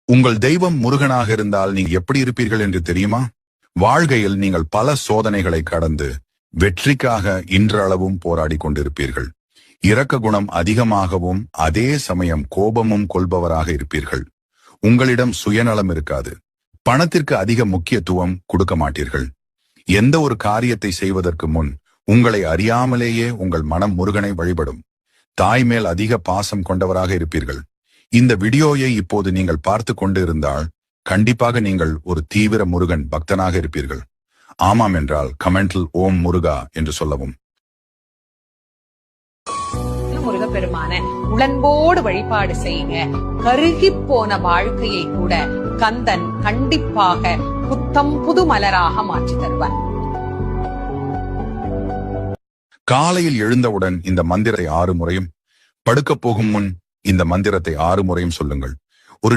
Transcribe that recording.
உங்கள் தெய்வம் முருகனாக இருந்தால் நீங்க எப்படி இருப்பீர்கள் என்று தெரியுமா? வாழ்க்கையில் நீங்கள் பல சோதனைகளை கடந்து வெற்றிக்காக இன்றளவும் போராடி கொண்டிருப்பீர்கள். இரக்க குணம் அதிகமாகவும் அதே சமயம் கோபமும் கொள்பவராக இருப்பீர்கள். உங்களிடம் சுயநலம் இருக்காது. பணத்திற்கு அதிக முக்கியத்துவம் கொடுக்க மாட்டீர்கள். எந்த ஒரு காரியத்தை செய்வதற்கு முன் உங்களை அறியாமலேயே உங்கள் மனம் முருகனை வழிபடும். தாய் மேல் அதிக பாசம் கொண்டவராக இருப்பீர்கள். இந்த வீடியோயை இப்போது நீங்கள் பார்த்து கொண்டு இருந்தால் கண்டிப்பாக நீங்கள் ஒரு தீவிர முருகன் பக்தனாக இருப்பீர்கள். ஆமாம் என்றால் கமெண்டில் ஓம் முருகா என்று சொல்லவும். முருகப்பெருமான உடன்போடு வழிபாடு செய்யுங்க. கருகி போன வாழ்க்கையை கூட கந்தன் கண்டிப்பாக புத்தம் புது மலராக மாற்றி தருவார். காலையில் எழுந்தவுடன் இந்த மந்திரத்தை 6 முறையும், படுக்கப் போகும் முன் இந்த மந்திரத்தை 6 முறையும் சொல்லுங்கள். ஒரு